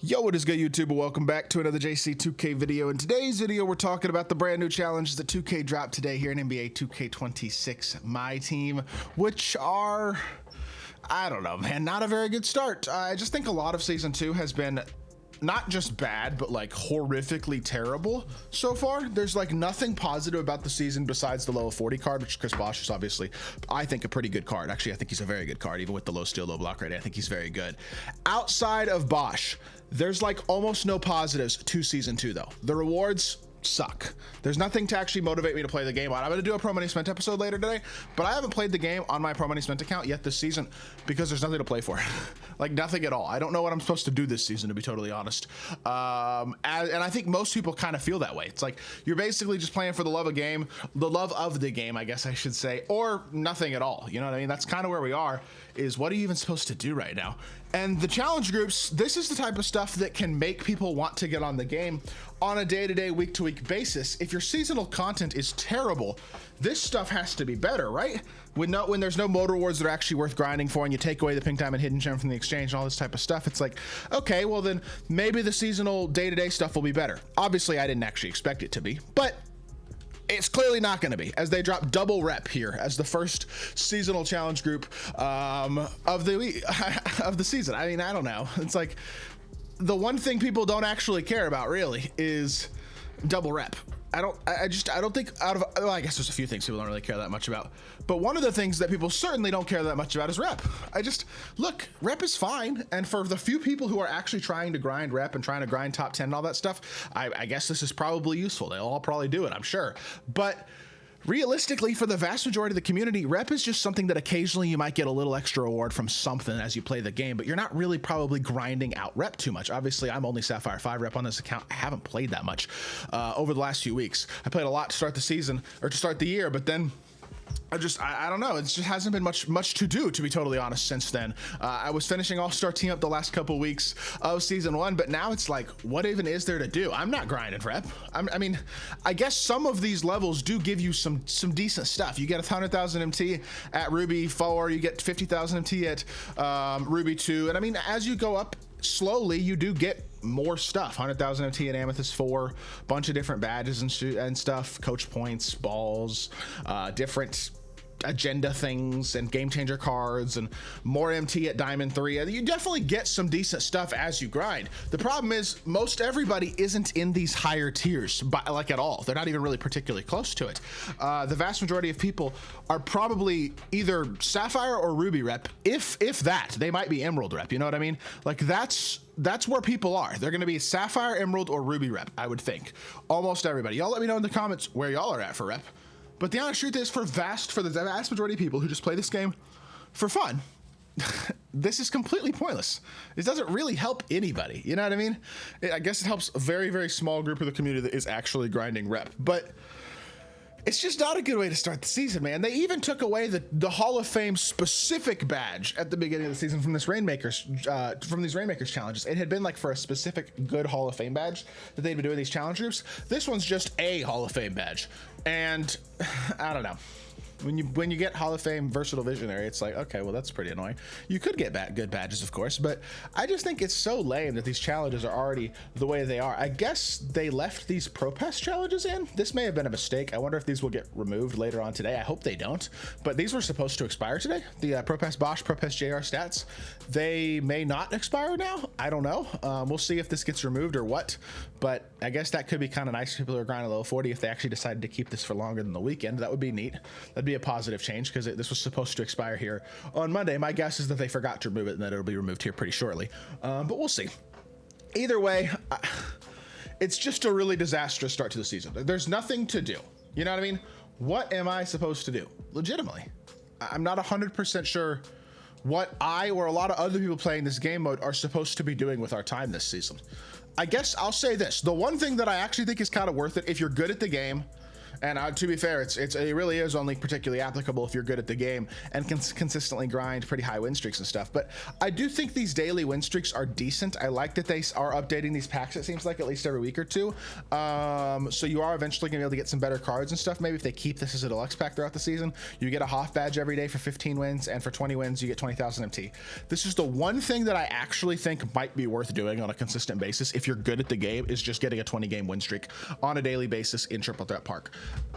Yo, what is good, YouTube? Welcome back to another JC2K video. In today's video, we're talking about the brand new challenges that 2K dropped today here in NBA 2K26 My Team, which are, I don't know, man, not a very good start. I just think a lot of Season 2 has been not just bad, but like horrifically terrible so far. There's like nothing positive about the season besides the low 40 card, which Chris Bosh is obviously, I think, a pretty good card. Actually, I think he's a very good card, even with the low steal, low block rating. I think he's very good. Outside of Bosh, there's like almost no positives to Season 2 though. The rewards suck. There's nothing to actually motivate me to play the game on. I'm going to do a Pro Money Spent episode later today, but I haven't played the game on my Pro Money Spent account yet this season because there's nothing to play for. Like nothing at all. I don't know what I'm supposed to do this season, to be totally honest. And I think most people kind of feel that way. It's like you're basically just playing for the love of the game, I guess I should say, or nothing at all. You know what I mean? That's kind of where we are, is what are you even supposed to do right now? And the challenge groups, this is the type of stuff that can make people want to get on the game on a day-to-day, week-to-week basis. If your seasonal content is terrible, this stuff has to be better, right? When there's no motor rewards that are actually worth grinding for, and you take away the pink diamond hidden gem from the exchange and all this type of stuff, it's like, okay, well then maybe the seasonal day-to-day stuff will be better. Obviously, I didn't actually expect it to be, but it's clearly not going to be, as they drop double rep here as the first seasonal challenge group of the season. I mean, I don't know. It's like the one thing people don't actually care about really is double rep. I don't think well, I guess there's a few things people don't really care that much about, but one of the things that people certainly don't care that much about is rep. Look, rep is fine, and for the few people who are actually trying to grind rep and trying to grind top 10 and all that stuff, I guess this is probably useful. They'll all probably do it, I'm sure, but realistically, for the vast majority of the community, rep is just something that occasionally you might get a little extra reward from something as you play the game, but you're not really probably grinding out rep too much. Obviously, I'm only Sapphire 5 rep on this account. I haven't played that much over the last few weeks. I played a lot to start the season, or to start the year, but then I don't know. It just hasn't been much to do, to be totally honest, since then. I was finishing All-Star Team Up the last couple weeks of Season 1, but now it's like, what even is there to do? I'm not grinding rep. I mean, I guess some of these levels do give you some decent stuff. You get 100,000 MT at Ruby 4, you get 50,000 MT at Ruby 2, and I mean, as you go up slowly, you do get more stuff. 100,000 MT in Amethyst 4, bunch of different badges and stuff, coach points, balls, different agenda things and game changer cards, and more MT at Diamond 3. You definitely get some decent stuff as you grind. The problem is most everybody isn't in these higher tiers, like at all. They're not even really particularly close to it. The vast majority of people are probably either Sapphire or Ruby rep, if that. They might be Emerald rep, you know what I mean? Like that's where people are. They're going to be Sapphire, Emerald, or Ruby rep, I would think. Almost everybody. Y'all let me know in the comments where y'all are at for rep. But the honest truth is, for the vast majority of people who just play this game for fun, this is completely pointless. It doesn't really help anybody. You know what I mean? I guess it helps a very, very small group of the community that is actually grinding rep. But it's just not a good way to start the season, man. They even took away the Hall of Fame specific badge at the beginning of the season from these Rainmakers challenges. It had been like for a specific good Hall of Fame badge that they'd been doing these challenge groups. This one's just a Hall of Fame badge, and I don't know. When you get Hall of Fame Versatile Visionary, it's like, okay, well, that's pretty annoying. You could get good badges, of course, but I just think it's so lame that these challenges are already the way they are. I guess they left these Pro Pass challenges in. This may have been a mistake. I wonder if these will get removed later on today. I hope they don't, but these were supposed to expire today. The Pro Pass Bosh, Pro Pass JR stats, they may not expire now. I don't know. We'll see if this gets removed or what, but I guess that could be kind of nice for people who are grinding level 40 if they actually decided to keep this for longer than the weekend. That would be neat. That'd be a positive change, because this was supposed to expire here on Monday. My guess is that they forgot to remove it and that it'll be removed here pretty shortly, but we'll see. Either way, it's just a really disastrous start to the season. There's nothing to do. You know what I mean? What am I supposed to do? Legitimately, I'm not 100% sure what I or a lot of other people playing this game mode are supposed to be doing with our time this season. I guess I'll say this. The one thing that I actually think is kind of worth it, if you're good at the game And to be fair, it really is only particularly applicable if you're good at the game and can consistently grind pretty high win streaks and stuff. But I do think these daily win streaks are decent. I like that they are updating these packs, it seems like, at least every week or two. So you are eventually going to be able to get some better cards and stuff. Maybe if they keep this as a deluxe pack throughout the season, you get a Hoff badge every day for 15 wins, and for 20 wins, you get 20,000 MT. This is the one thing that I actually think might be worth doing on a consistent basis if you're good at the game, is just getting a 20-game win streak on a daily basis in Triple Threat Park.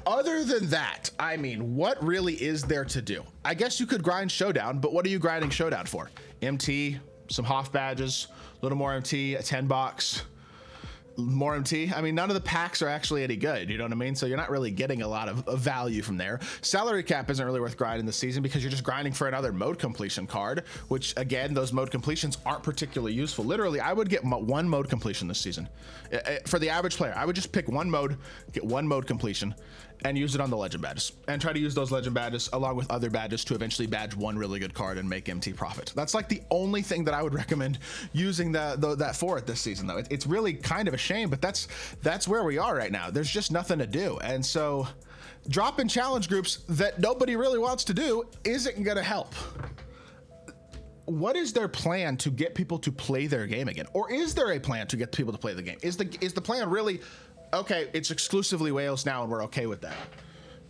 Other than that, I mean, what really is there to do? I guess you could grind Showdown, but what are you grinding Showdown for? MT, some Hoff badges, a little more MT, a 10 box, more MT. I mean, none of the packs are actually any good, you know what I mean? So you're not really getting a lot of value from there. Salary cap isn't really worth grinding this season because you're just grinding for another mode completion card, which again, those mode completions aren't particularly useful. Literally, I would get one mode completion this season. For the average player, I would just pick one mode, get one mode completion, and use it on the legend badges, and try to use those legend badges along with other badges to eventually badge one really good card and make MT profit. That's like the only thing that I would recommend using that for it this season, though. It's really kind of a shame, but that's where we are right now. There's just nothing to do, and so dropping challenge groups that nobody really wants to do isn't gonna help. What is their plan to get people to play their game again? Or is there a plan to get people to play the game? Is the plan really, okay, it's exclusively whales now and we're okay with that?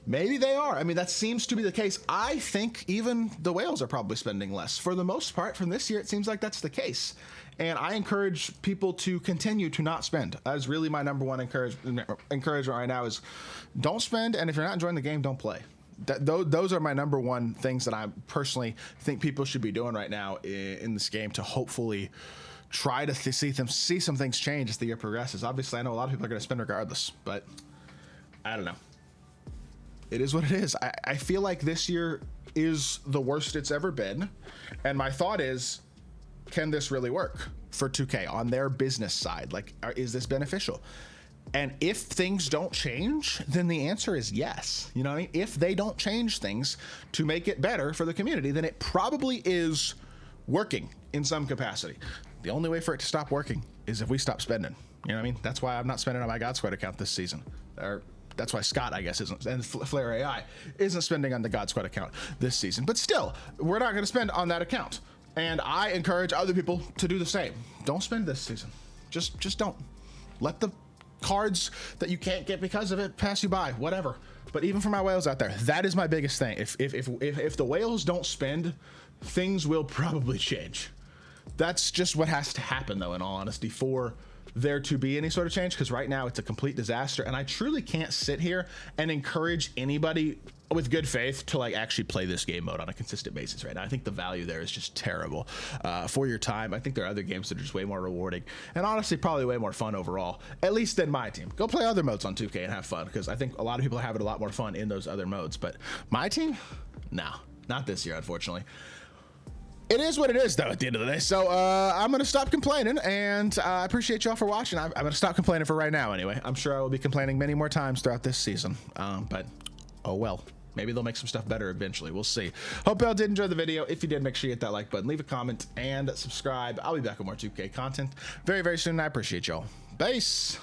Maybe they are. I mean, that seems to be the case. I think even the whales are probably spending less. For the most part, from this year, it seems like that's the case. And I encourage people to continue to not spend. That's really my number one encouragement right now, is don't spend, and if you're not enjoying the game, don't play. Those are my number one things that I personally think people should be doing right now in this game to hopefully try to see some things change as the year progresses. Obviously, I know a lot of people are going to spend regardless, but I don't know. It is what it is. I feel like this year is the worst it's ever been, and my thought is, can this really work for 2K on their business side? Like, is this beneficial? And if things don't change, then the answer is yes. You know what I mean? If they don't change things to make it better for the community, then it probably is working in some capacity. The only way for it to stop working is if we stop spending. You know what I mean? That's why I'm not spending on my God Squad account this season. Or that's why Scott, I guess, isn't, and Flare AI isn't spending on the God Squad account this season. But still, we're not going to spend on that account. And I encourage other people to do the same. Don't spend this season. Just don't. Let the cards that you can't get because of it pass you by, whatever. But even for my whales out there, that is my biggest thing. If the whales don't spend, things will probably change. That's just what has to happen, though, in all honesty, for there to be any sort of change, because right now it's a complete disaster, and I truly can't sit here and encourage anybody with good faith to like actually play this game mode on a consistent basis right now. I think the value there is just terrible for your time. I think there are other games that are just way more rewarding and honestly probably way more fun overall, at least than my team. Go play other modes on 2K and have fun, because I think a lot of people are having a lot more fun in those other modes, but my team, no, not this year, unfortunately. It is what it is, though, at the end of the day. So I'm going to stop complaining, and I appreciate y'all for watching. I'm going to stop complaining for right now anyway. I'm sure I will be complaining many more times throughout this season, but oh well. Maybe they'll make some stuff better eventually. We'll see. Hope y'all did enjoy the video. If you did, make sure you hit that like button, leave a comment, and subscribe. I'll be back with more 2K content very, very soon. I appreciate y'all. Peace.